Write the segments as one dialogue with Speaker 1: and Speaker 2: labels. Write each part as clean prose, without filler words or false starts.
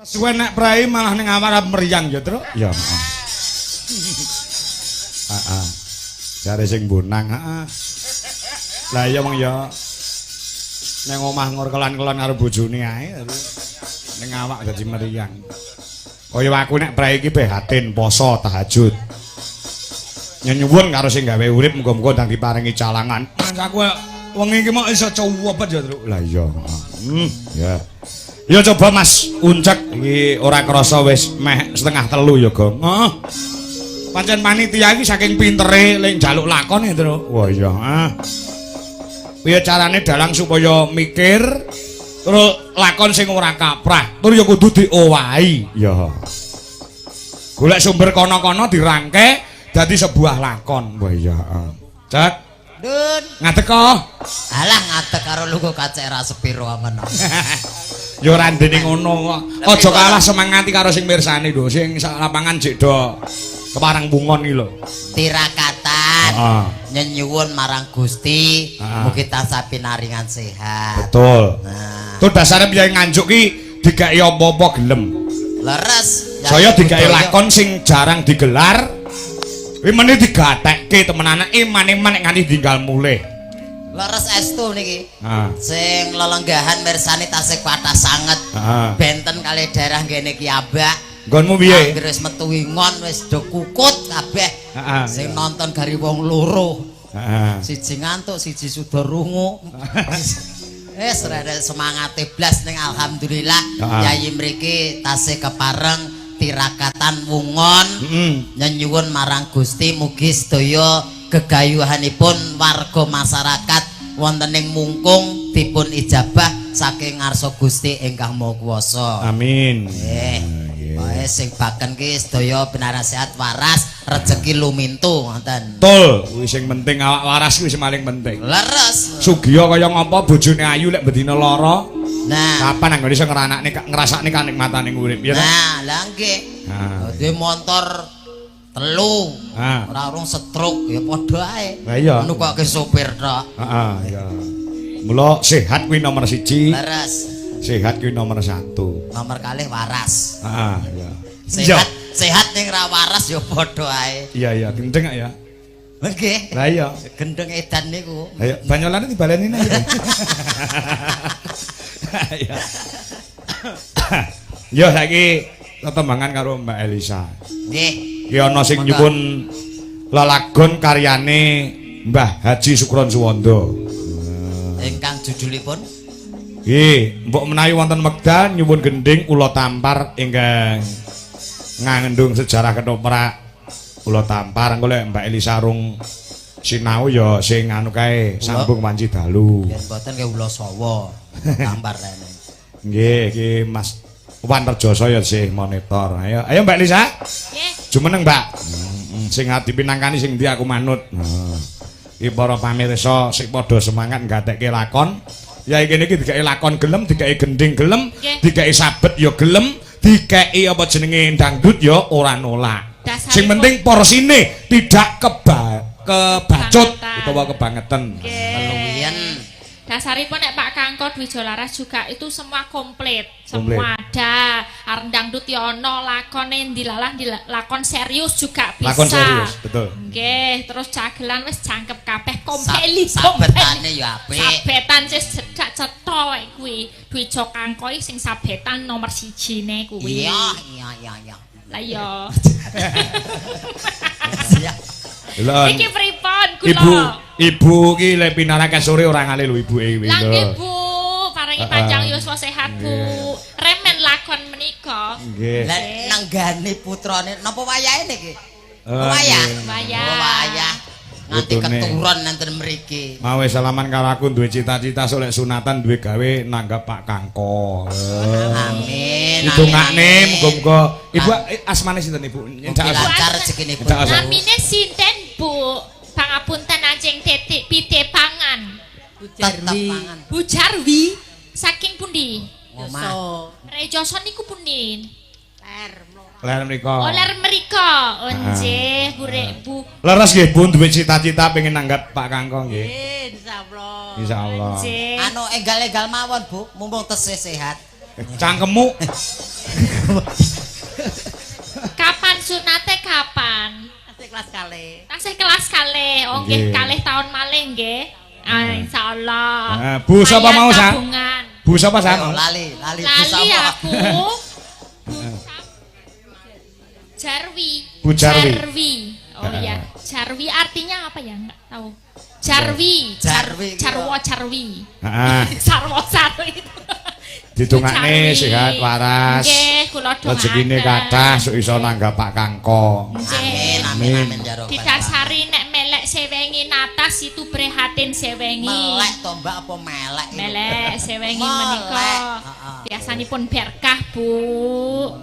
Speaker 1: Suwe nek prai malah ning awak meriang ya, Truk. Ya, heeh. Jare sing bonang, heeh. Lah iya mong ya ning omah ngorkelan-kelan karo bojone ae ning awak dadi meriang. Kaya aku nek prai iki prihatin poso tahajud. Nyuwun karo sing gawe urip muga-muga ndang diparingi calangan. Mas aku wengi iki mok iso cuwepet ya, Truk. Lah iya. Ya. Ya coba Mas Uncek iki ora krasa wis meh setengah telu ya, Gong. Heeh. Pancen panitia iki saking pintere lek njaluk lakon ya, Truk. Wah iya, heeh. Piye carane dalang supaya mikir terus lakon sing ora kaprah, tur ya kudu diowahi. Ya. Golek sumber kono-kono dirangke dadi sebuah lakon. Wah iya, heeh. Cek.
Speaker 2: Dun.
Speaker 1: Ngadeg kok.
Speaker 2: Alah ngadeg karo lugu kacek ra sepiro amen.
Speaker 1: Ya ora ndene ngono kok. Aja kalah semangati karo sing mirsani lho, sing sak lapangan jek do keparang bungon iki lho.
Speaker 2: Tirakatan. Nyenyuwun marang Gusti, mugi tansah pinaringan sehat.
Speaker 1: Betul.
Speaker 2: Nah.
Speaker 1: Tuh dasare piye nganjuk ki digawe apa-apa gelem.
Speaker 2: Leres.
Speaker 1: Saya digawe lakon sing jarang digelar. Kuwi meneh digatekke temenan iman-iman nek nganti tinggal mulih.
Speaker 2: Leres estu niki. Sing lelenggahan mirsani tasih kathah sanget. Benten kalih daerah ngene ki abak.
Speaker 1: Nggonmu piye?
Speaker 2: Anggere wis metu wingon wis do kukut kabeh. Sing nonton gari wong loro. Siji ngantuk, siji suda rungu. Wis rada semangate blas ning alhamdulillah yayi mriki tasih kepareng tirakatan wungon nyenyuwun marang Gusti mugi sedaya gegayuhanipun warga masyarakat wonten ing mungkung dipun ijabah saking ngarsa Gusti ingkang Maha Kuwasa.
Speaker 1: Amin.
Speaker 2: Wae sing baken ki sedaya pinarak sehat waras rejeki lumintu ngoten.
Speaker 1: Betul, kuwi sing penting awak waras kuwi sing paling penting.
Speaker 2: Leres.
Speaker 1: Sugiya kaya ngapa bojone ayu lek bedina lara.
Speaker 2: Nah,
Speaker 1: kapan anggone iso ngrasakne kanikmatane urip ya.
Speaker 2: Nah, lha nggih. Dadi motor telu. Ora urung stroke ya padha ae.
Speaker 1: Lah iya.
Speaker 2: Nukokke sopir tok.
Speaker 1: Heeh, ya. Mula sehat kuwi nomor 1.
Speaker 2: Leres.
Speaker 1: Sehat kuwi nomor 1.
Speaker 2: Nomor kalih waras.
Speaker 1: Heeh, ya.
Speaker 2: Sehat ning ra waras ya padha ae.
Speaker 1: Iya iya, gendeng ya.
Speaker 2: Nggih.
Speaker 1: Lah iya.
Speaker 2: Gendeng edan niku.
Speaker 1: Ayo banyolane dibaleni nek. Ya. Yo saiki tetembangan karo Mbak Elisa.
Speaker 2: Nggih.
Speaker 1: Ki ana sing nyuwun lelagon karyane Mbah Haji Sukron Suwanda.
Speaker 2: Ingkang judulipun
Speaker 1: Nggih, mbok menawi wonten wekdal nyuwun gending ula tampar ingkang ngandung sejarah ketoprak ula tampar engko lek Mbak Elisa rung sinau ya sing anu kae sambung wanci dalu.
Speaker 2: Yen mboten nggih ula sawa tampar rene.
Speaker 1: Nggih, iki Mas Wan Rejoso ya sih monitor. Ayo Mbak Elisa.
Speaker 3: Nggih.
Speaker 1: Jumeneng Mbak. Sing ati pinangkani sing ndi aku manut. Iki para pamirsa sing padha semangat nggatekke lakon. Ya iki niki digawe lakon gelem, digawe gending gelem, digawe sabet ya gelem, digawe apa jenenge dangdut ya ora nolak. Sing penting porsine tidak kebacut utawa kebangetan.
Speaker 2: Keluwian.
Speaker 3: Dasaripun nek Pak Kangko Dwijo Laras juga itu semua komplit. Semua ada. Areng dangdut ya ono, lakone dilalah lakon serius juga bisa.
Speaker 1: Lakon serius, betul.
Speaker 3: Nggih, terus cagelan wis jangkep kabeh komplit.
Speaker 2: Sabetane ya apik.
Speaker 3: Sabetan wis cedak cetha kuwi. Dwijo Kangko sing sabetan nomor 1-ne kuwi.
Speaker 2: Iya.
Speaker 3: Lah iya.
Speaker 2: Siap.
Speaker 3: Iki pripun kula?
Speaker 1: Ibu ki lek pinarakan sore ora ngale lho ibuke iki.
Speaker 3: Lah nggih Bu, paringi panjang yuswa sehat Bu. Remen lakon menika.
Speaker 1: Nggih.
Speaker 2: Lah nenggani putrane napa wayahe niki? Wayah. Nganti keturun nanten mriki.
Speaker 1: Mau salaman karo aku duwe cita-cita solek sunatan duwe gawe nanggap Pak Kangko.
Speaker 2: Amin.
Speaker 1: Didongakne muga-muga Ibu asmane sinten Ibu?
Speaker 2: Lancar rezekine Bu.
Speaker 3: Namine sinten Bu? Pangapunten anjing titik pite pangan. Bu Jarwi saking pundi?
Speaker 2: Omah.
Speaker 3: Rejoso niku pundi?
Speaker 1: Ler mriko.
Speaker 3: Oh ler mriko. Oh nggih, Bu.
Speaker 1: Leres nggih Bu duwe cita-cita pengen nanggap Pak Kangko nggih.
Speaker 2: Insyaallah.
Speaker 1: Insyaallah.
Speaker 2: Anu enggal-enggal mawon Bu, mumpung tesih sehat.
Speaker 1: Cangkemmu.
Speaker 3: Kapan sunate kapan?
Speaker 2: Tasih kelas kali.
Speaker 3: Tasih kelas kalih. Oh nggih, kalih tahun malih nggih. Ah, insyaallah.
Speaker 1: Bu sapa mau, Sa?
Speaker 3: Tabungan.
Speaker 1: Bu sapa, Sa?
Speaker 2: Lali
Speaker 3: Lali
Speaker 2: sapa?
Speaker 3: aku. Jarwi.
Speaker 1: Bu Jarwi.
Speaker 3: Jarwi. Oh iya, Jarwi artinya apa ya? Enggak tahu. Jarwi.
Speaker 2: Jarwi.
Speaker 3: Jarwo Jarwi.
Speaker 1: Heeh.
Speaker 3: Sarwo Jarwi.
Speaker 1: Ditungakne sehat waras.
Speaker 3: Nggih, kula doaken.
Speaker 1: Rezekine kathah sok iso nanggap Pak Kangko.
Speaker 2: Amin ya robbal.
Speaker 3: Didasari nek melek sewengi natas itu prihatin sewengi.
Speaker 2: Melek to Mbak apa melek?
Speaker 3: Melek sewengi
Speaker 2: Melek.
Speaker 3: menika.
Speaker 2: Heeh.
Speaker 3: Biasanipun berkah, Bu.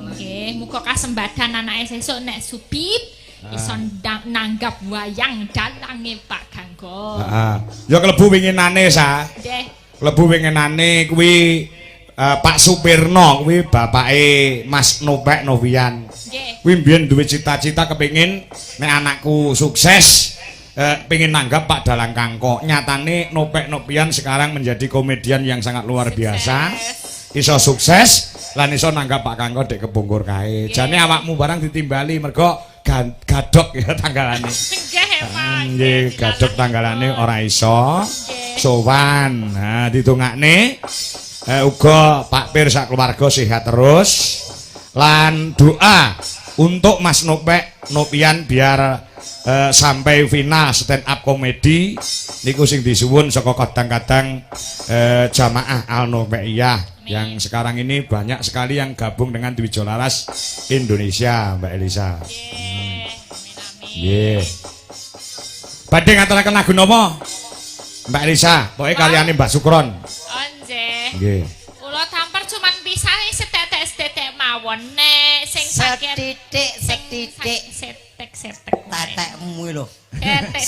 Speaker 3: Nggih, muga kasembadan anake sesuk nek subit iso nanggap wayang dalange Pak Ganggo.
Speaker 1: Heeh. Ya klebu winginane, Sa.
Speaker 3: Nggih.
Speaker 1: Klebu winginane kuwi Pak Supirno kuwi bapake Mas Nopek Novian.
Speaker 3: Nggih.
Speaker 1: Kuwi mbiyen duwe cita-cita kepengin nek anakku sukses pengen nanggap Pak Dalang Kangko. Nyatane Nopek Novian sekarang menjadi komedian yang sangat luar biasa. Iso sukses lan iso nanggap Pak Kangko dek kebongkor kae. Jane awakmu barang ditimbali mergo gadok ya tanggalane.
Speaker 3: Nggih, Pak.
Speaker 1: Nggih, gadok tanggalane ora iso. Sowan. Nah, ditungakne uga Pak Pir sak keluarga sehat terus lan doa untuk Mas Nopek Nopian biar sampai final stand up komedi niku sing disuwun saka kadang-kadang jamaah Al Nopeiyah yang sekarang ini banyak sekali yang gabung dengan Dwijo Laras Indonesia, Mbak Elisa. Nggih. Badhe ngaturaken lagu napa? Mbak Elisa, pokoke kaliyane Mbak Sukron. Nggih.
Speaker 3: Kula tampar cuman bisa setetek-setetek mawon nek sing sakit
Speaker 2: Setitik.
Speaker 3: setek-setek.
Speaker 2: Tetekmu lho.
Speaker 3: Setek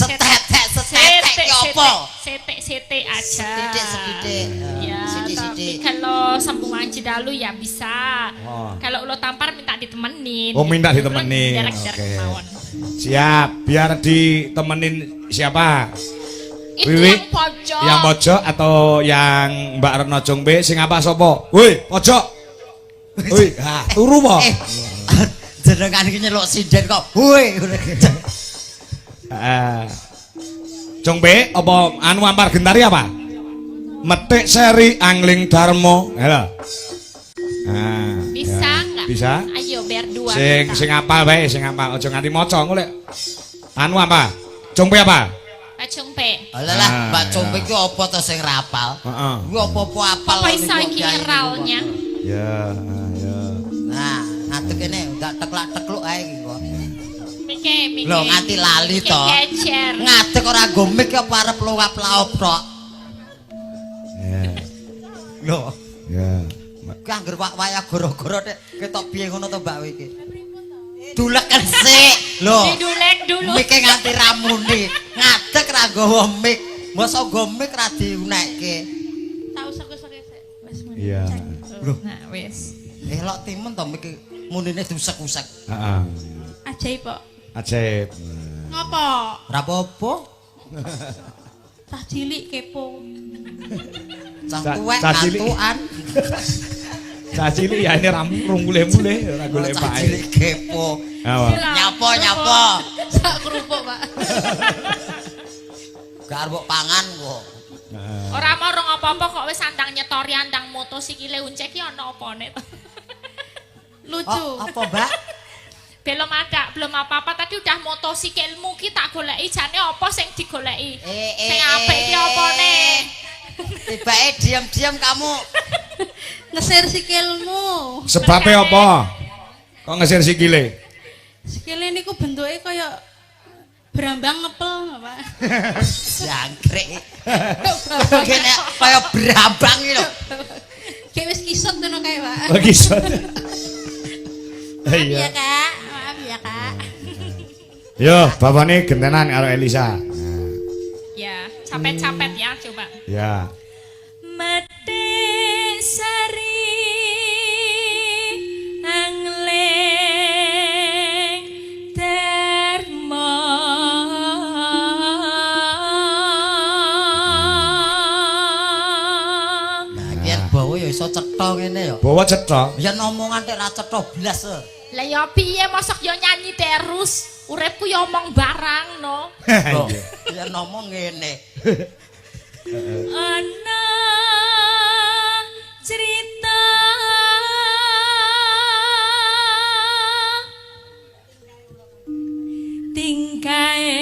Speaker 2: ya apa?
Speaker 3: Setek-setek aja.
Speaker 2: Setitik.
Speaker 3: Ya,
Speaker 2: Sidik-sidik.
Speaker 3: tapi kalau sambungan Cidalu ya bisa.
Speaker 1: Oh.
Speaker 3: Kalau ulo tampar minta ditemenin.
Speaker 1: Oh, minta ditemenin.
Speaker 3: Derek-derek
Speaker 1: Oke.
Speaker 3: mawon.
Speaker 1: Siap, biar ditemenin siapa?
Speaker 3: Itu
Speaker 1: Wiwi?
Speaker 3: yang pojok.
Speaker 1: Yang pojok atau yang Mbak Retno Jongbe sing apa sapa? Woi, pojok. Woi, ha, turu po.
Speaker 2: Jenengan iki nyeluk sinden kok. Woi.
Speaker 1: Jongbe apa anu ampar gentari apa? Metik seri angling Darmo. Halo.
Speaker 3: Bisa enggak?
Speaker 1: Bisa.
Speaker 3: Ayo biar dua.
Speaker 1: Sing apal wae, sing apal. Aja nganti maca engko lek. Anu apa? Jongbe apa?
Speaker 3: Pacungpe.
Speaker 2: Alah, Mbak Combe iki apa to sing rapal?
Speaker 1: Heeh.
Speaker 2: Kuwi apa-apa apal.
Speaker 3: Apa iso iki iralnya?
Speaker 1: Ya, ya.
Speaker 2: Nah, ngadeg kene enggak teklak-tekluk ae iki kok.
Speaker 3: Mike.
Speaker 2: Lho nganti lali to.
Speaker 3: Gecer.
Speaker 2: Ngadeg ora nggo mik kok arep luwap-laup tok.
Speaker 1: Ya.
Speaker 2: Lho,
Speaker 1: Ya.
Speaker 2: ki anggere wayah goro-goro nek ketok piye ngono to Mbak iki. Duleken sik. Lho.
Speaker 3: Didulek dulu.
Speaker 2: Mike nganti ramune. Ngadeg ra nggawa mik. Mosok nggo mik ra diunekke.
Speaker 3: Tahu sek-sek wis muni.
Speaker 1: Iya.
Speaker 2: Loh.
Speaker 3: Nah, wis.
Speaker 2: Elok timen to mik munine diusek-usek.
Speaker 1: Heeh.
Speaker 3: Ajaib kok.
Speaker 1: Ajaib.
Speaker 3: Ngopo?
Speaker 2: Ora apa-apa.
Speaker 3: Cah cilik kepo.
Speaker 2: Cah
Speaker 1: Cah-
Speaker 2: tuwek
Speaker 1: cah cilik.
Speaker 2: kantukan.
Speaker 1: Cah cilik ya ini rambung mulai-mulai ora golek
Speaker 2: Cah
Speaker 1: pae.
Speaker 2: cilik kepo.
Speaker 1: Apa?
Speaker 2: Nyapo.
Speaker 3: Sak kerupuk, Pak.
Speaker 2: Gak arep pangan kok.
Speaker 3: Ora marung apa-apa kok wis andang nyetori andang moto sikile uncek ki ana opone to. Lucu.
Speaker 2: Oh, apa, Mbak?
Speaker 3: Belum ada, belum apa-apa tadi udah motosikilmu ki tak goleki jane apa sing digoleki. Sing apik ki opone?
Speaker 2: Tibake diam-diam kamu.
Speaker 4: Ngesir sikilmu.
Speaker 1: Sebabnya apa? Kok ngesir sikile?
Speaker 4: Sikile niku bentuke kaya berambang ngepel, Pak.
Speaker 2: Jangkrik. Kene kaya berambang iki lho.
Speaker 4: Kayak wis kisut ngono kae, Pak.
Speaker 1: Lagi sot.
Speaker 4: Maaf
Speaker 1: Iya.
Speaker 4: ya, Kak. Maaf ya, Kak.
Speaker 1: Yo, bapakne gentenan karo Elisa.
Speaker 3: Ya, capek-capek ya coba.
Speaker 1: Ya.
Speaker 3: Metik sari angling Darmo.
Speaker 2: Nah, yen bawa ya iso cetha ngene ya.
Speaker 1: Bawa cetha.
Speaker 2: Ya omongan tek ra cetha blas.
Speaker 3: Lah ya piye mosok yo nyanyi terus. Uripku yo omong barang no.
Speaker 2: Ya ngomong ngene.
Speaker 4: Ana cerita tingkae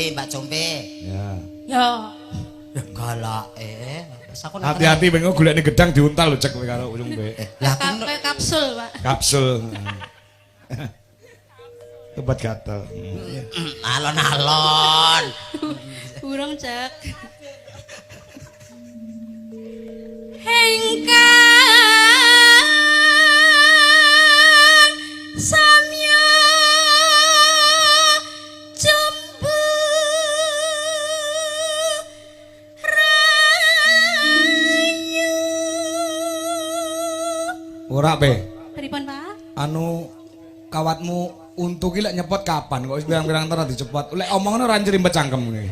Speaker 2: Mbak Combe.
Speaker 1: Ya.
Speaker 4: ya
Speaker 2: Ya galake.
Speaker 1: Hati-hati ben golekne gedang diuntal lho cek kowe karo Combe.
Speaker 2: Lah aku
Speaker 4: kayak kapsul Pak.
Speaker 1: Kapsul. Obat gatel.
Speaker 2: Alon-alon.
Speaker 4: Burung cek Hengkang samya jumbu rayu.
Speaker 1: Ora pe.
Speaker 4: Pripun Pak?
Speaker 1: Anu kawatmu untuk lek nyepot kapan kok wis pirang-pirang ora dicepot. Lek omongno ora nyerimpet cangkem ngene.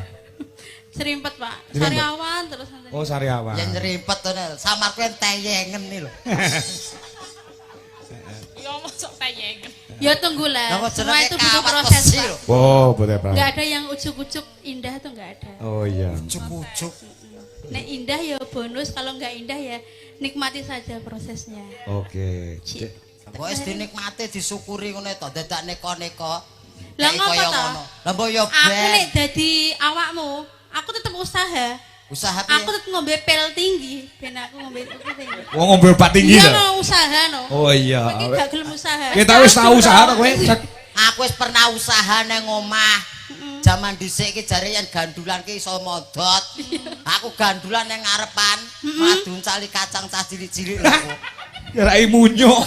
Speaker 4: Serimpet Pak.
Speaker 1: Serimpet.
Speaker 4: Sariawan terus nanti.
Speaker 1: Oh Sariawan.
Speaker 2: Ya nyerimpet to samar kowe enteyengen iki lho.
Speaker 3: Yo mosok tayengen.
Speaker 4: Ya tunggu lah.
Speaker 2: Lah,
Speaker 4: Semua
Speaker 2: jenenge
Speaker 4: itu butuh
Speaker 2: kawat
Speaker 4: proses
Speaker 2: besi
Speaker 4: Pak.
Speaker 2: lho.
Speaker 1: Oh, boleh Pak.
Speaker 4: Nggak ada yang ujuk-ujuk indah tuh nggak ada.
Speaker 1: Oh iya.
Speaker 2: Cucuk.
Speaker 4: Nek indah ya bonus, kalau nggak indah ya nikmati saja prosesnya.
Speaker 1: Oke.
Speaker 4: Cik.
Speaker 2: Kok wis dinikmati disyukuri ngono to, dadak neko-neko.
Speaker 4: Lah
Speaker 2: Kayak
Speaker 4: ngopo
Speaker 2: kaya
Speaker 4: to?
Speaker 2: ngono. Lah mbok yo
Speaker 4: Aku
Speaker 2: ben.
Speaker 4: nek dadi awakmu, aku tetep usaha.
Speaker 2: Usaha
Speaker 4: Aku
Speaker 2: piye?
Speaker 4: tetep ngombe pel tinggi, ben aku ngombe itu tinggi.
Speaker 1: Wong ngombe obat tinggi
Speaker 4: Iya
Speaker 1: lho.
Speaker 4: mau usaha no.
Speaker 1: Oh iya.
Speaker 4: Kowe gak gelem usaha.
Speaker 1: Kita wis tau usaha to kowe. Cek.
Speaker 2: Aku wis pernah usaha nang omah. Zaman dhisik iki jare yen gandulan ki iso modot. Aku gandulan nang ngarepan, madun cali kacang cah cilik-cilik lho.
Speaker 1: Ya rai munyuk.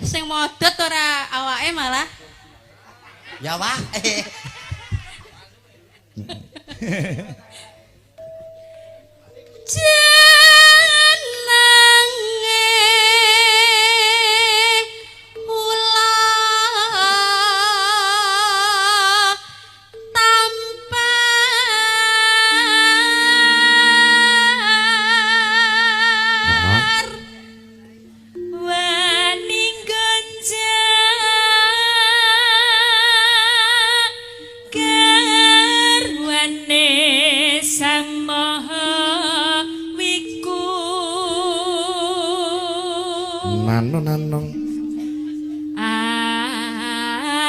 Speaker 4: Sing modot ora awake malah.
Speaker 2: Ya wah.
Speaker 4: Jenenge ulah tampar wani gonjang garwane sang maha wikun
Speaker 1: Nanong.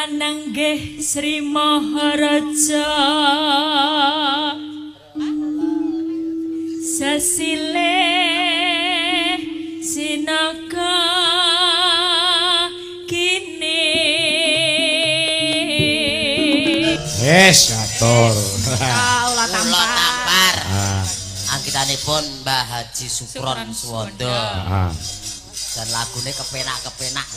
Speaker 4: ananggih Sri Maharaja sesile sinaka kini
Speaker 1: Yes, atur.
Speaker 4: ulah
Speaker 2: Kula tampar.
Speaker 1: Ah.
Speaker 2: Anggitanipun Mbah Haji Supron Suwondo.
Speaker 1: Ah.
Speaker 2: Dan lagune kepenak-kepenak.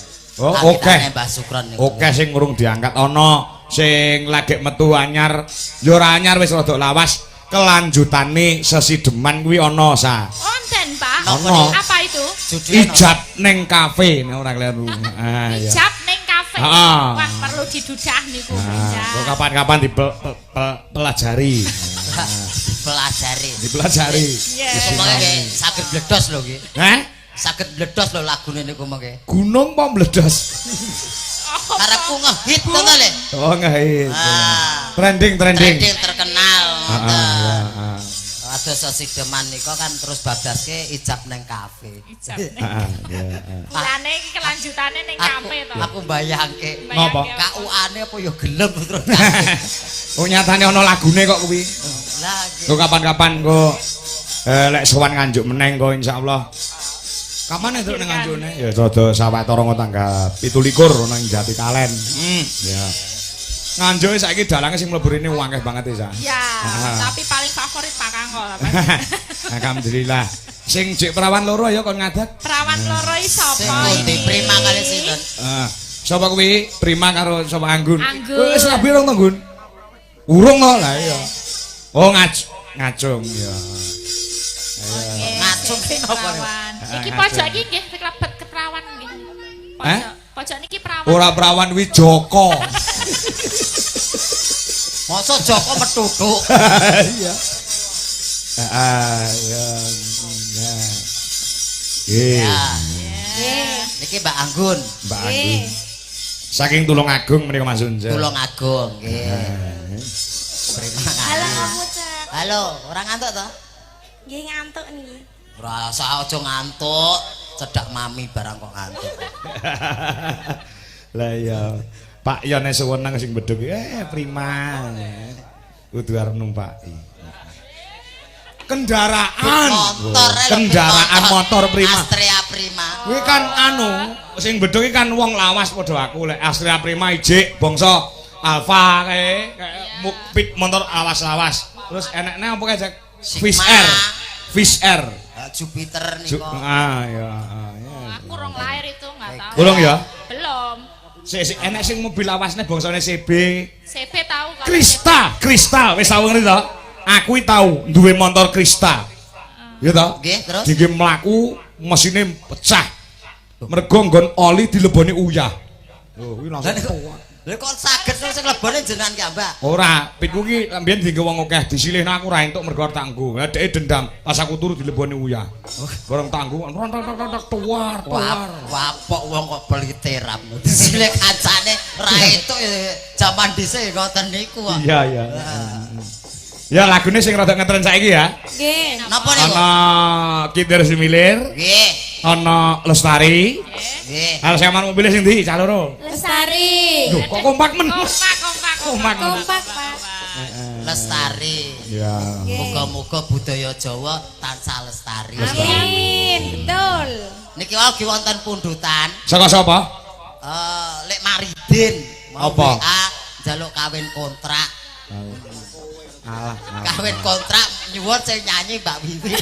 Speaker 1: Oh,
Speaker 2: Anggitane
Speaker 1: oke.
Speaker 2: Mbah Supron niku.
Speaker 1: Oke sing urung diangkat ana sing lagi metu anyar. Ya ora anyar wis rada lawas. Kelanjutane sesideman kuwi ana sa.
Speaker 3: Onten Pak.
Speaker 1: Ono.
Speaker 3: Apa itu?
Speaker 2: Judulnya
Speaker 1: Ijab ning kafe nek ora kleru. Ah iya.
Speaker 3: Ijab ning kafe.
Speaker 1: Ah.
Speaker 3: Wah perlu didudah niku
Speaker 1: Nah,
Speaker 3: ijab.
Speaker 1: kok kapan-kapan dipelajari.
Speaker 2: pelajari.
Speaker 1: Dipelajari.
Speaker 3: Yes.
Speaker 2: Mongke nggih saged bledos lho nggih.
Speaker 1: Hah?
Speaker 2: Saged bledos lho lagune niku mongke.
Speaker 1: Gunung apa meledos?
Speaker 2: Karepku ngehit to le.
Speaker 1: Oh ngehit.
Speaker 2: Ah.
Speaker 1: Trending.
Speaker 2: Trending terkenal.
Speaker 1: Iya,
Speaker 2: Ados sesideman nika kan terus babaske ijab neng kafe.
Speaker 3: Ijab.
Speaker 1: iya.
Speaker 3: Mulane iki kelanjutane ning kafe to.
Speaker 2: Aku bayangke
Speaker 1: Ngopo?
Speaker 2: KUA-ne apa ya gelem terus.
Speaker 1: Oh nyatane ana lagune kok kuwi.
Speaker 2: Lah
Speaker 1: Kok kapan-kapan kok lek sowan nganjuk meneng kok insyaallah. Kapan entuk nang nganjukne? Ya rada sawetara tanggal 17 ana ing Jati Kalen. Ya. Nganjuk saiki dalange sing mlebu rene akeh banget ya.
Speaker 3: Ya, tapi paling favorit Pak Kangkol.
Speaker 1: Alhamdulillah. Sing jek perawan loro ya kon ngadat.
Speaker 3: Perawan loro iki
Speaker 2: sing
Speaker 3: sapa
Speaker 2: pundi
Speaker 3: ini?
Speaker 2: prima kali sinten?
Speaker 1: Sapa kuwi? Prima karo sapa Anggun?
Speaker 3: Anggun.
Speaker 1: Wis rabi rong to, Gun? Urung kok lah iya. Oh ngacung ya.
Speaker 2: Ngacung ki napa?
Speaker 3: Perawan. Iki pojok iki nggih klebet keperawan nggih. Pojok niki perawan.
Speaker 1: Ora perawan kuwi Joko.
Speaker 2: Masa Joko methuthuk.
Speaker 1: Iya. Ya.
Speaker 2: Ya. Niki Mbak Anggun.
Speaker 1: Mbak Anggun. Saking Tulungagung menika Mas Unja.
Speaker 2: Tulungagung nggih. Terima kasih.
Speaker 4: Halo kamu Cak.
Speaker 2: Halo, orang ngantuk toh?
Speaker 4: Nggih ngantuk nih.
Speaker 2: Rasa aja ngantuk, cedak mami barang kok ngantuk.
Speaker 1: Lah iya. Pak Yone sewenang sing bedhug prima. Kudu arep numpaki. Kendaraan motor prima.
Speaker 2: Astrea Prima.
Speaker 1: Kuwi kan sing bedhug iki kan wong lawas padha aku lek Astrea Prima ijik bangsa Alfa kayak pit motor lawas-lawas. Terus enekne apa kae Fish Air.
Speaker 2: Jupiter niku.
Speaker 1: Ya.
Speaker 3: Aku rong lahir itu enggak tahu.
Speaker 1: Belum ya?
Speaker 3: Belum.
Speaker 1: Sik enek sing mobil lawasne bangsane CB.
Speaker 3: CB tahu kalau
Speaker 1: Krista wis tau ngerti to? Aku tau duwe motor Krista. Ya to?
Speaker 2: Nggih, terus.
Speaker 1: Dingge mlaku mesine pecah. Mergo nggon oli dileboni uyah. Lho, kuwi langsung tuwa.
Speaker 2: Lha kok saged sing lebone jenengan ki, Mbak?
Speaker 1: Ora, pitku ki mbiyen dinggo wong akeh disilihno aku ra entuk mergo tanggu. Lah dheke dendam pas aku turu dileboni uyah. Bareng tanggu tuwar.
Speaker 2: Wapok wong kok beli terap. Disilih kancane ra entuk jaman dhisik ngoten niku.
Speaker 1: Iya. Ya lagune sing rada ngetren saiki ya.
Speaker 4: Nggih.
Speaker 2: Napa niku?
Speaker 1: Ana Kinder Similir,
Speaker 2: Nggih.
Speaker 1: ana Lestari.
Speaker 2: Nggih.
Speaker 1: Hal sampean mobil sing ndi, Cak Loro?
Speaker 4: Lestari.
Speaker 1: Loh, kok kompak men?
Speaker 3: kompak.
Speaker 4: Kompak, Pak.
Speaker 2: Lestari.
Speaker 1: Ya.
Speaker 2: Muga-muga budaya Jawa tansah lestari.
Speaker 4: Amin. Betul.
Speaker 2: Niki wae ki wonten pundutan.
Speaker 1: Saka sapa?
Speaker 2: Lek Maridin mau
Speaker 1: Apa?
Speaker 2: WA njaluk kawin kontrak.
Speaker 1: Alah.
Speaker 2: Kawin kontrak nyuwun sing nyanyi Mbak Wiwi.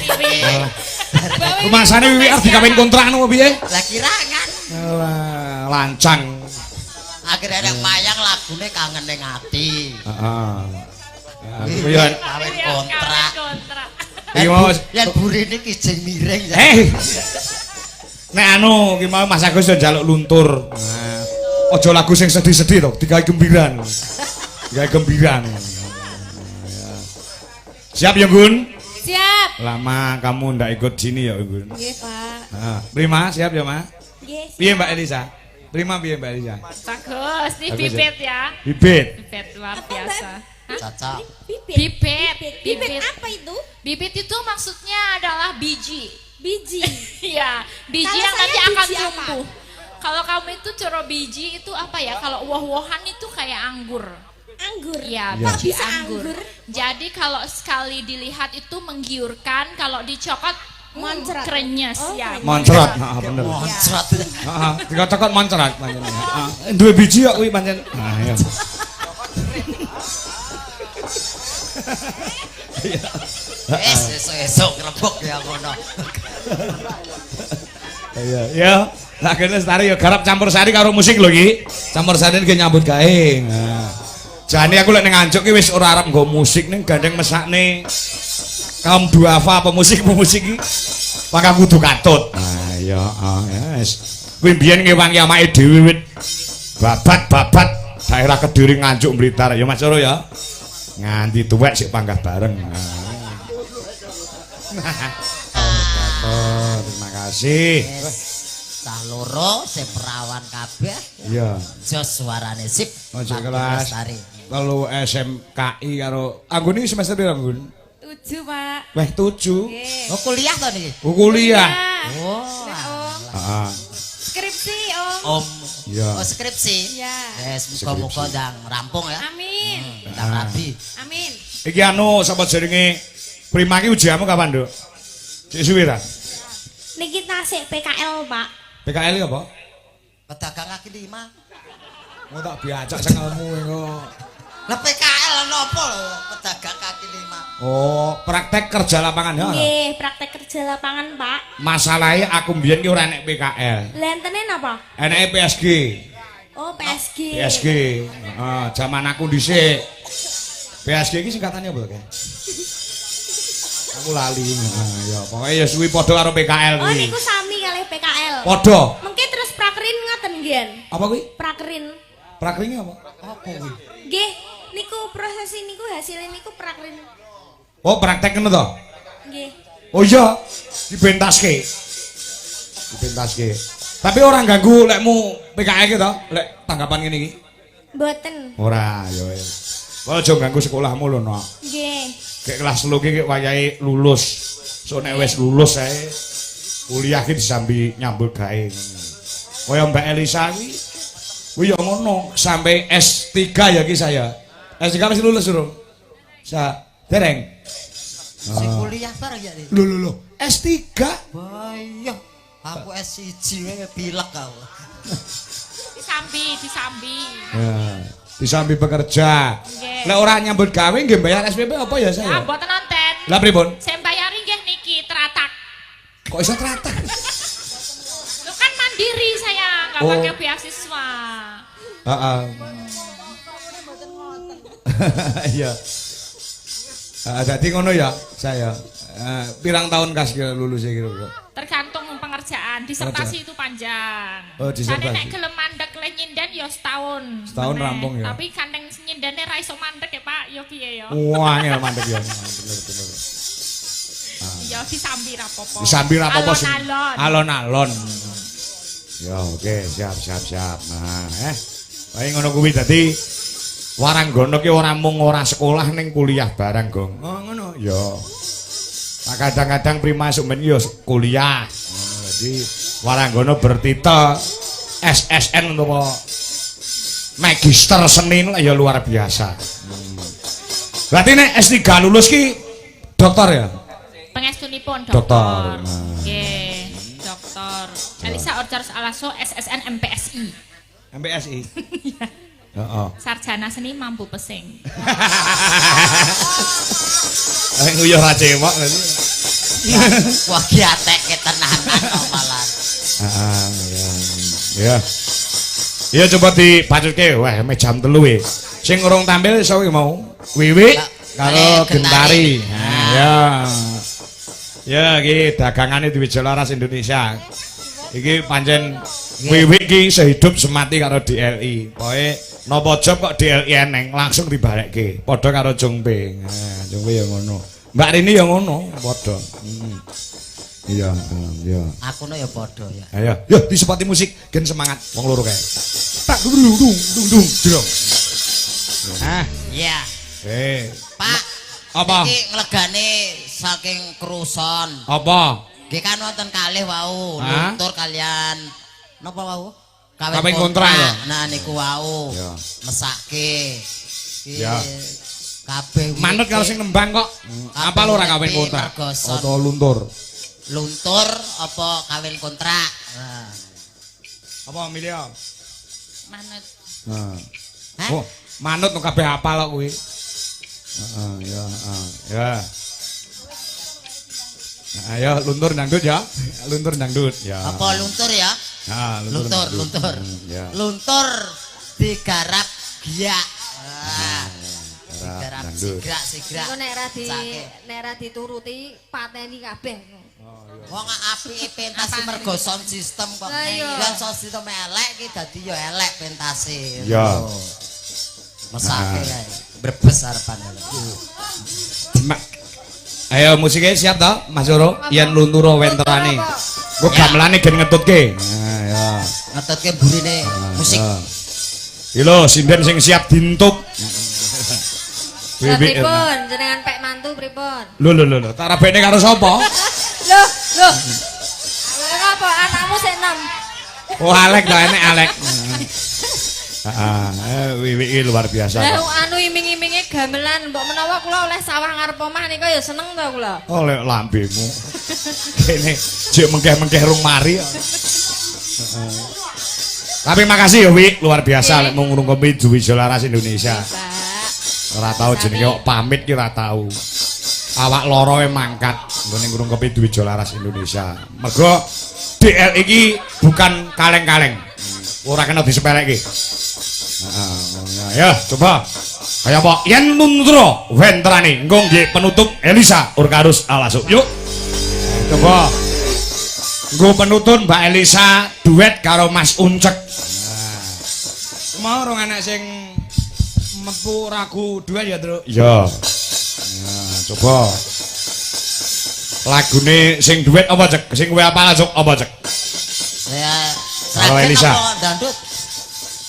Speaker 1: Rumasane Wiwi arep dikawin kontrakno piye?
Speaker 2: Lah kirangan.
Speaker 1: Alah, lancang.
Speaker 2: Akhirnya nek mayang lagune kangen ning ati.
Speaker 1: Heeh.
Speaker 2: Ya kawin kontrak.
Speaker 1: Iki mau
Speaker 2: Yen burine ki jeng miring.
Speaker 1: nek ki mau Mas Agus yo njaluk luntur. Aja lagu sing sedih-sedih to, digawe gembiran. Digawe gembiran. Siap ya Gun?
Speaker 4: Siap.
Speaker 1: Lama kamu ndak ikut sini ya Gun?
Speaker 4: Nggih, Pak.
Speaker 1: Prima siap ya Ma?
Speaker 4: Nggih.
Speaker 1: Piye Mbak Elisa? Prima piye Mbak Elisa?
Speaker 3: Bagus, ini
Speaker 1: Bagus ya?
Speaker 3: bibit ya.
Speaker 1: Bibit.
Speaker 3: Bibit luar biasa.
Speaker 2: Cocok.
Speaker 3: Bibit
Speaker 4: apa itu?
Speaker 3: Bibit itu maksudnya adalah biji.
Speaker 4: Biji.
Speaker 3: Iya, biji
Speaker 4: Kalau
Speaker 3: yang
Speaker 4: saya
Speaker 3: nanti akan
Speaker 4: biji apa?
Speaker 3: tumbuh. Kalau kamu itu coro biji itu apa ya? Kalau woh-wohan itu kayak anggur.
Speaker 4: Anggur.
Speaker 3: Iya,
Speaker 1: Kok
Speaker 3: biji
Speaker 4: bisa
Speaker 3: anggur.
Speaker 4: anggur?
Speaker 3: Jadi kalau sekali dilihat itu menggiurkan, kalau dicokot
Speaker 4: Moncrat.
Speaker 3: krenyes
Speaker 4: Oh,
Speaker 3: ya.
Speaker 4: krenyes.
Speaker 1: Moncrot, bener.
Speaker 2: Moncrot.
Speaker 1: Heeh, dikocokot moncrot pancen. Duwe biji kok kuwi pancen. Ya.
Speaker 2: Esuk rebuk ya ngono.
Speaker 1: Iya, ya. Lah kene Lestari ya garap campur sari karo musik lho iki. Campur sari iki nyambut gawe. Nah. Jane aku lek ning Anjuk ki wis ora arep nggo musik ning gandeng mesakne kaum duafa pemusik iki. Maka kudu katut. Nah, iya, yes. Kuwi mbiyen ngewangi amake dhewe wit babat daerah Kediri Nganjuk Blitar ya Mas Coro ya. Nganti tuwek sik panggah bareng. Oh, terima kasih.
Speaker 2: Cah loro sing perawan kabeh.
Speaker 1: Iya.
Speaker 2: Jos suarane sip.
Speaker 1: Ojo
Speaker 2: Pak
Speaker 1: kelas.
Speaker 2: Lestari.
Speaker 1: Kalau SMKI karo Anggun iki semester piro, Anggun?
Speaker 4: 7, Pak.
Speaker 1: Weh 7.
Speaker 4: Nggih.
Speaker 2: Oh kuliah to niki?
Speaker 1: Kuliah.
Speaker 2: Oh.
Speaker 4: Om.
Speaker 1: Heeh.
Speaker 4: Skripsi, Om.
Speaker 2: Om.
Speaker 1: Iya.
Speaker 2: Oh skripsi.
Speaker 4: Iya.
Speaker 2: Yes, muga-muga ndang rampung ya.
Speaker 4: Amin.
Speaker 2: Ndang rabi.
Speaker 4: Amin.
Speaker 1: Iki sapa jenenge Prima iki ujianmu kapan, Nduk? Cek suwe ta?
Speaker 4: Niki tasik PKL, Pak.
Speaker 1: PKL iki apa?
Speaker 2: Pedagang kaki lima.
Speaker 1: Mau tak biacak sengelmu kok.
Speaker 2: Lah PKL napa lho? Pedagang kaki lima.
Speaker 1: Oh, praktek kerja lapangan ya.
Speaker 4: Nggih, praktek kerja lapangan, Pak.
Speaker 1: Masalahnya aku mbiyen ki ora enek PKL.
Speaker 4: Lentene napa?
Speaker 1: Eneke PSG.
Speaker 4: Oh, PSG.
Speaker 1: PSG. Heeh, zaman aku dhisik. PSG iki singkatannya apa, Kak? Aku lali. Nah, ya pokoke ya suwi padha karo PKL
Speaker 4: Oh
Speaker 1: kuwi.
Speaker 4: niku sami kalih PKL.
Speaker 1: Padha.
Speaker 4: Mengke terus prakerin ngaten nggih.
Speaker 1: Apa kuwi?
Speaker 4: Prakerin.
Speaker 1: Prakringe apa? Apa kuwi?
Speaker 4: Nggih, niku proses niku hasilnya niku prakerin.
Speaker 1: Oh, praktek ngono to?
Speaker 4: Nggih.
Speaker 1: Oh iya, dibentaske. Dibentaske. Tapi orang ganggu lekmu PKL ki to, lek tanggapan ngene iki.
Speaker 4: Mboten.
Speaker 1: Ora, ya wis. Kok aja ganggu sekolahmu lho, Nok.
Speaker 4: Nggih.
Speaker 1: Kayak kelas 3 ki wayahe lulus. So nek wis lulus ae kuliah ki disambi nyambut gawe ngono. Kaya Mbak Elisa ki kuwi ya ngono, sampai S3 ya ki saya. S3 wis lulus durung? Dereng.
Speaker 2: Si kuliah bareng ya iki.
Speaker 1: Lho. S3.
Speaker 2: Bayo, aku S1 wae pilek kau.
Speaker 3: Disambi.
Speaker 1: Ya, disambi bekerja.
Speaker 3: Nggih.
Speaker 1: Lek ora nyambut gawe nggih bayar SPP apa ya saya?
Speaker 3: Ah, mboten nonton.
Speaker 1: Lah pripun?
Speaker 3: Saya bayari nggih niki teratak.
Speaker 1: Kok iso teratak?
Speaker 3: Lu kan mandiri saya, nggak
Speaker 1: Oh.
Speaker 3: pakai beasiswa.
Speaker 1: Heeh. Iya. Jadi ngono ya saya. Pirang tahun kas lulus iki kira.
Speaker 3: Tergantung pengerjaan, disertasi itu panjang.
Speaker 1: Oh, disertasi.
Speaker 3: Jadi nek gelem mandek le nyinden ya setahun.
Speaker 1: Setahun
Speaker 3: Meneh.
Speaker 1: rampung ya.
Speaker 3: Tapi kan ning nyindene ra iso mandek ya, Pak. Ya piye ya?
Speaker 1: Wah, angel mandek ya. Bener.
Speaker 3: Ya disambi ra apa-apa.
Speaker 1: Disambi ra apa-apa sih.
Speaker 3: Alon-alon.
Speaker 1: Alon-alon. Ya oke, siap. Nah, wae ngono kuwi dadi Waranggono ki ora mung ora sekolah ning kuliah barang, Gong. Oh, ngono. Ya. Nah, kadang-kadang prima sumen yo kuliah. Jadi Waranggono bertitel SSN utawa Magister Seni lah ya luar biasa. Berarti nek S3 lulus ki dokter ya?
Speaker 3: Pengestunipun
Speaker 1: Dokter.
Speaker 3: dokter.
Speaker 1: Nah.
Speaker 3: Nggih, dokter. Elisa Orchard Alaso SSN MPSI.
Speaker 1: MPSI. Heeh.
Speaker 3: Sarjana seni mampu pesing.
Speaker 1: Nguyuh ra cewek lho.
Speaker 2: Wah ki ateke tenanan kok malah.
Speaker 1: Ya. Ya coba dipacutke. Wah, me jam 3 e. Sing urung tampil iso ki mau. Wiwi karo Gentari. Nah, ya. Ya iki dagangane di Wijolaras Indonesia. Iki pancen Wiwi ki sehidup semati karo DLI. Pokoke napa job kok DLI eneng langsung dibalekke. Padha karo Jongpe. Nah, Jongpe ya ngono. Mbak Rini ya ngono, padha. Iya.
Speaker 2: Aku no ya padha ya.
Speaker 1: Ayo, yo disepati musik gen semangat wong loro kae. Tak dung. Jrong. Ah,
Speaker 2: Iya. Pak.
Speaker 1: Apa?
Speaker 2: Iki nglegane saking keruson.
Speaker 1: Apa?
Speaker 2: Nggih kan wonten kalih wau,
Speaker 1: Hah?
Speaker 2: luntur kalian napa wau?
Speaker 1: Kawin kontrak ya?
Speaker 2: Nah niku wau.
Speaker 1: Ya.
Speaker 2: Mesake. Iki
Speaker 1: Ya.
Speaker 2: kabeh
Speaker 1: Manut karo sing nembang kok. Apa lo ora kawin kontrak? Atau luntur?
Speaker 2: Luntur apa kawin kontrak? Nah.
Speaker 1: Apa milih?
Speaker 3: Manut.
Speaker 1: Nah.
Speaker 2: Hah?
Speaker 1: Oh, manut no kabeh apal kok kuwi. Ya. Ayo luntur dangdut ya. Luntur dangdut ya.
Speaker 2: Apa luntur ya?
Speaker 1: Nah,
Speaker 2: Luntur.
Speaker 1: Ya.
Speaker 2: Luntur digarap giyak. Ah. Digarap
Speaker 1: dangdut.
Speaker 2: sigrak.
Speaker 4: Engko
Speaker 2: Sake.
Speaker 4: nek ra dituruti pateni kabeh.
Speaker 2: Wong apike pentas mergo sound system kok.
Speaker 4: Lah iya.
Speaker 2: Kan sound system elek ki dadi ya elek pentase.
Speaker 1: Ya.
Speaker 2: Mesake kae. Brebes arepan.
Speaker 1: Ayo musiknya siap toh Mas Oro? Yen lunturo wenterane. Kok gamelane gen ngetutke. Nah, ya.
Speaker 2: Ngetutke burine musik.
Speaker 1: Iki lho sinden sing siap dintup.
Speaker 4: Pripun jenengan pek mantu pripun?
Speaker 1: Lho, tak rabene karo sapa?
Speaker 4: Loh. Apa anakmu sik enom?
Speaker 1: Oh, Alek ta enek Alek. Wiwi iki luar biasa.
Speaker 4: Lah anu iming-iminge gamelan mbok menawa kula oleh sawah ngarep omah nika ya seneng to kula.
Speaker 1: Oleh lambemu. Kene jek mengkeh-mengkeh rung mari. Tapi makasih ya Wi, luar biasa lek mung ngrungkepi Wijolaras Indonesia.
Speaker 4: Pak.
Speaker 1: Ora tau jenenge kok pamit ki ora tau. Awak loro mangkat nggone ngrungkepi Wijolaras Indonesia. Mergo DL iki bukan kaleng-kaleng. Ora kena disepelekke. Ya, coba. Kaya apa? Yen nundra wentrane engko nggih penutup Elisa Urkarus Alasuk. Yuk. Coba. Engko penutup Mbak Elisa duet karo Mas Uncek. Mau rong anak sing metu ragu duet ya, Truk? Iya. Nah, coba. Lagune sing duet apa, Cek? Sing kowe apal, Cuk? Apa, Cek?
Speaker 2: Saya
Speaker 1: Karo Elisa.
Speaker 2: Dandut.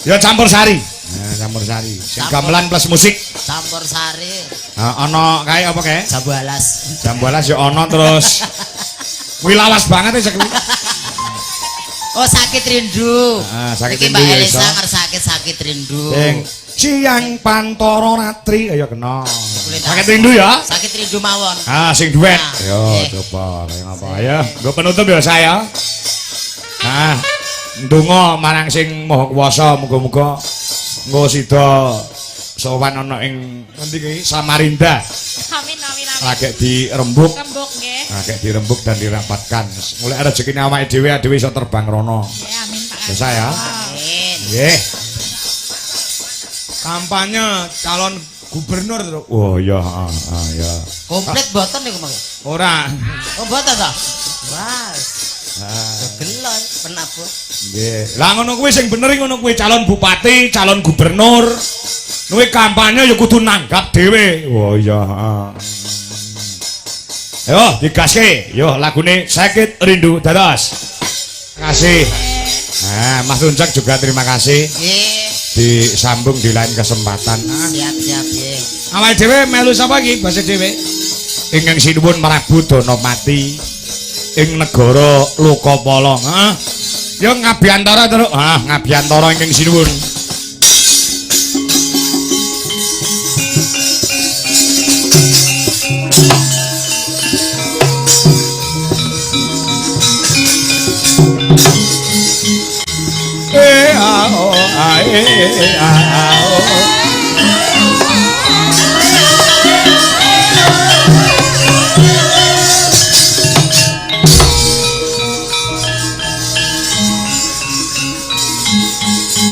Speaker 1: Ya campur sari. Nah, campur sari. Sing gamelan plus musik.
Speaker 2: Campur sari.
Speaker 1: Ana kae apa kae?
Speaker 2: Jambu alas.
Speaker 1: Jambu alas ya ana terus. Kuwi lawas banget ya, Cek.
Speaker 2: Oh, sakit rindu.
Speaker 1: Sakit
Speaker 2: Iki
Speaker 1: rindu
Speaker 2: Mbak
Speaker 1: ya,
Speaker 2: Elisa
Speaker 1: iso.
Speaker 2: sakit rindu.
Speaker 1: Sing siang pantoro ratri ya kena. Sakit rindu ya.
Speaker 2: Sakit rindu mawon.
Speaker 1: Sing duet.
Speaker 2: Nah,
Speaker 1: Yo, coba kayak apa ya. Gue penutup ya saya. Ndonga marang sing Maha Kuwasa muga-muga engko sida sowan ana ing endi iki Samarinda.
Speaker 3: Amin amin amin.
Speaker 1: Lagek dirembuk.
Speaker 3: Rembuk nggih.
Speaker 1: Lagek dirembuk dan dirapatkan. Mulai rezekine awake dhewe iso terbang rono.
Speaker 3: Ya amin Pak.
Speaker 1: Bisa ya.
Speaker 2: Amin.
Speaker 1: Nggih. Kampanye calon gubernur terus. Oh iya, ya.
Speaker 2: Komplit boten niku Mas.
Speaker 1: Ora.
Speaker 2: Oh, boten ta? Wah. Gelon penabur.
Speaker 1: Nggih. Lah ngono kuwi sing bener ngono kuwi calon bupati, calon gubernur. Kuwi kampanye ya kudu nanggap dhewe. Oh iya, Yo, digaske. Yo, lagune Sakit Rindu dados. Terima kasih. Mas Uncek juga terima kasih.
Speaker 2: Nggih.
Speaker 1: Disambung di lain kesempatan.
Speaker 2: Siap-siap nggih.
Speaker 1: Awake dhewe melu sapa iki basa dhewe? Ingkang sinuwun marabu dana mati ing negara Lokapala. Ya ngabiantara terus. Ngabiantara ingkang sinuwun. A O